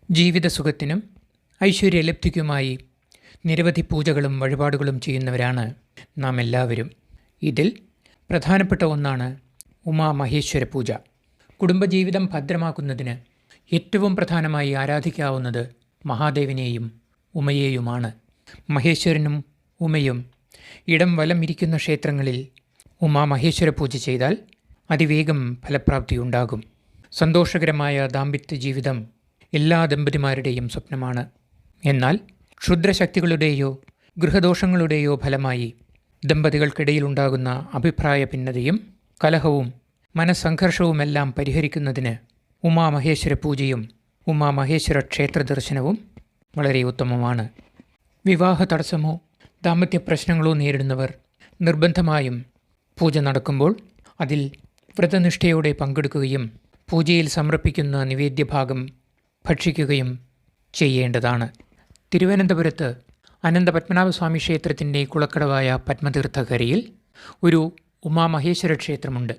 ജീവിതസുഖത്തിനും ഐശ്വര്യലബ്ധിക്കുമായി നിരവധി പൂജകളും വഴിപാടുകളും ചെയ്യുന്നവരാണ് നാം എല്ലാവരും. ഇതിൽ പ്രധാനപ്പെട്ട ഒന്നാണ് ഉമാമഹേശ്വര പൂജ. കുടുംബജീവിതം ഭദ്രമാക്കുന്നതിന് ഏറ്റവും പ്രധാനമായി ആരാധിക്കാവുന്നത് മഹാദേവനെയും ഉമയെയുമാണ്. മഹേശ്വരനും ഉമയും ഇടം വലം ഇരിക്കുന്ന ക്ഷേത്രങ്ങളിൽ ഉമാമഹേശ്വര പൂജ ചെയ്താൽ അതിവേഗം ഫലപ്രാപ്തിയുണ്ടാകും. സന്തോഷകരമായ ദാമ്പത്യ ജീവിതം എല്ലാ ദമ്പതിമാരുടെയും സ്വപ്നമാണ്. എന്നാൽ ക്ഷുദ്രശക്തികളുടെയോ ഗൃഹദോഷങ്ങളുടെയോ ഫലമായി ദമ്പതികൾക്കിടയിലുണ്ടാകുന്ന അഭിപ്രായ ഭിന്നതയും കലഹവും മനസ്സംഘർഷവുമെല്ലാം പരിഹരിക്കുന്നതിന് ഉമാമഹേശ്വര പൂജയും ഉമാമഹേശ്വര ക്ഷേത്ര ദർശനവും വളരെ ഉത്തമമാണ്. വിവാഹ തടസ്സമോ ദാമ്പത്യ പ്രശ്നങ്ങളോ നേരിടുന്നവർ നിർബന്ധമായും പൂജ നടക്കുമ്പോൾ അതിൽ വ്രതനിഷ്ഠയോടെ പങ്കെടുക്കുകയും പൂജയിൽ സമർപ്പിക്കുന്ന നിവേദ്യഭാഗം ഭക്ഷിക്കുകയും ചെയ്യേണ്ടതാണ്. തിരുവനന്തപുരത്ത് അനന്തപത്മനാഭസ്വാമി ക്ഷേത്രത്തിൻ്റെ കുളക്കടവായ പത്മതീർത്ഥകരയിൽ ഒരു ഉമാമഹേശ്വര ക്ഷേത്രമുണ്ട്.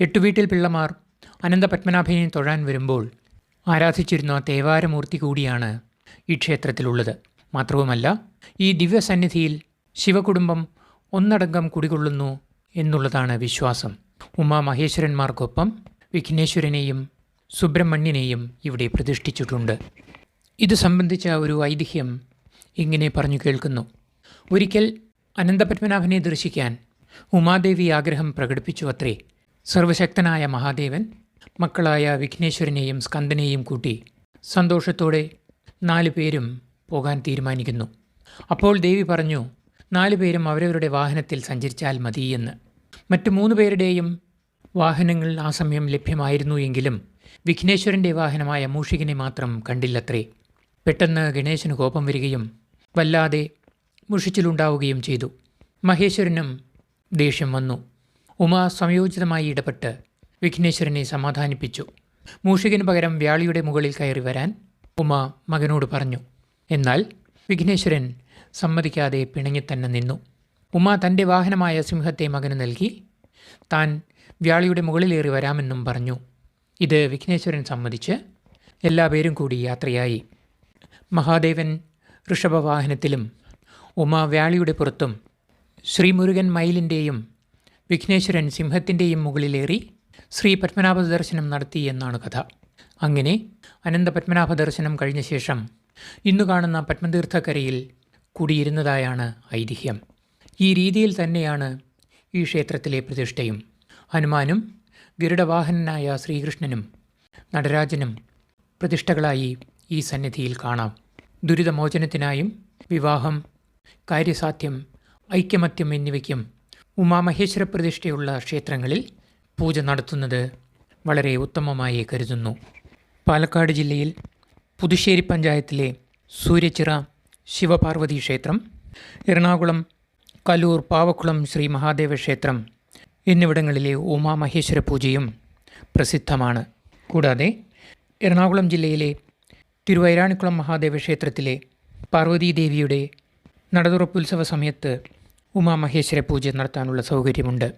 എട്ടുവീട്ടിൽ പിള്ളമാർ അനന്തപത്മനാഭനെ തൊഴാൻ വരുമ്പോൾ ആരാധിച്ചിരുന്ന തേവാരമൂർത്തി കൂടിയാണ് ഈ ക്ഷേത്രത്തിലുള്ളത്. മാത്രവുമല്ല, ഈ ദിവ്യസന്നിധിയിൽ ശിവകുടുംബം ഒന്നടങ്കം കുടികൊള്ളുന്നു എന്നുള്ളതാണ് വിശ്വാസം. ഉമാമഹേശ്വരന്മാർക്കൊപ്പം വിഘ്നേശ്വരനെയും സുബ്രഹ്മണ്യനെയും ഇവിടെ പ്രതിഷ്ഠിച്ചിട്ടുണ്ട്. ഇത് സംബന്ധിച്ച ഒരു ഐതിഹ്യം ഇങ്ങനെ പറഞ്ഞു കേൾക്കുന്നു. ഒരിക്കൽ അനന്തപത്മനാഭനെ ദർശിക്കാൻ ഉമാദേവി ആഗ്രഹം പ്രകടിപ്പിച്ചു അത്രേ. സർവശക്തനായ മഹാദേവൻ മക്കളായ വിഘ്നേശ്വരനെയും സ്കന്ദനെയും കൂട്ടി സന്തോഷത്തോടെ 4 പേരും പോകാൻ തീരുമാനിക്കുന്നു. അപ്പോൾ ദേവി പറഞ്ഞു, 4 പേരും അവരവരുടെ വാഹനത്തിൽ സഞ്ചരിച്ചാൽ മതിയെന്ന്. മറ്റു 3 പേരുടെയും വാഹനങ്ങൾ ആ സമയം ലഭ്യമായിരുന്നു എങ്കിലും വിഘ്നേശ്വരൻ്റെ വാഹനമായ മൂഷികനെ മാത്രം കണ്ടില്ലത്രേ. പെട്ടെന്ന് ഗണേശന് കോപം വരികയും വല്ലാതെ മുഷിച്ചിലുണ്ടാവുകയും ചെയ്തു. മഹേശ്വരനും ദേഷ്യം വന്നു. ഉമ സംയോജിതമായി ഇടപെട്ട് വിഘ്നേശ്വരനെ സമാധാനിപ്പിച്ചു. മൂഷികന് പകരം വ്യാളിയുടെ മുകളിൽ കയറി വരാൻ ഉമ മകനോട് പറഞ്ഞു. എന്നാൽ വിഘ്നേശ്വരൻ സമ്മതിക്കാതെ പിണങ്ങിത്തന്നെ നിന്നു. ഉമ തൻ്റെ വാഹനമായ സിംഹത്തെ മകന് നൽകി താൻ വ്യാളിയുടെ മുകളിലേറി വരാമെന്നും പറഞ്ഞു. ഇത് വിഘ്നേശ്വരൻ സമ്മതിച്ച് എല്ലാവരും കൂടി യാത്രയായി. മഹാദേവൻ ഋഷഭവാഹനത്തിലും ഉമ വ്യാളിയുടെ പുറത്തും ശ്രീമുരുകൻ മയിലിൻ്റെയും വിഘ്നേശ്വരൻ സിംഹത്തിൻ്റെയും മുകളിലേറി ശ്രീ പത്മനാഭ ദർശനം നടത്തി എന്നാണ് കഥ. അങ്ങനെ അനന്തപത്മനാഭ ദർശനം കഴിഞ്ഞ ശേഷം ഇന്നു കാണുന്ന പത്മതീർത്ഥക്കരയിൽ കുടിയിരുന്നതായാണ് ഐതിഹ്യം. ഈ രീതിയിൽ തന്നെയാണ് ഈ ക്ഷേത്രത്തിലെ പ്രതിഷ്ഠയും. ഹനുമാനും ഗരുഡവാഹനനായ ശ്രീകൃഷ്ണനും നടരാജനും പ്രതിഷ്ഠകളായി ഈ സന്നിധിയിൽ കാണാം. ദുരിതമോചനത്തിനായും വിവാഹം, കാര്യസാധ്യം, ഐക്യമത്യം എന്നിവയ്ക്കും ഉമാമഹേശ്വര പ്രതിഷ്ഠയുള്ള ക്ഷേത്രങ്ങളിൽ പൂജ നടത്തുന്നത് വളരെ ഉത്തമമായി കരുതുന്നു. പാലക്കാട് ജില്ലയിൽ പുതുശ്ശേരി പഞ്ചായത്തിലെ സൂര്യച്ചിറ ശിവപാർവതി ക്ഷേത്രം, എറണാകുളം കലൂർ പാവക്കുളം ശ്രീ മഹാദേവ ക്ഷേത്രം എന്നിവിടങ്ങളിലെ ഉമാമഹേശ്വര പൂജയും പ്രസിദ്ധമാണ്. കൂടാതെ എറണാകുളം ജില്ലയിലെ തിരുവൈരാണിക്കുളം മഹാദേവ ക്ഷേത്രത്തിലെ പാർവതീദേവിയുടെ നടതുറപ്പുത്സവ സമയത്ത് ഉമാമഹേശ്വര പൂജ നടത്താനുള്ള സൗകര്യമുണ്ട്.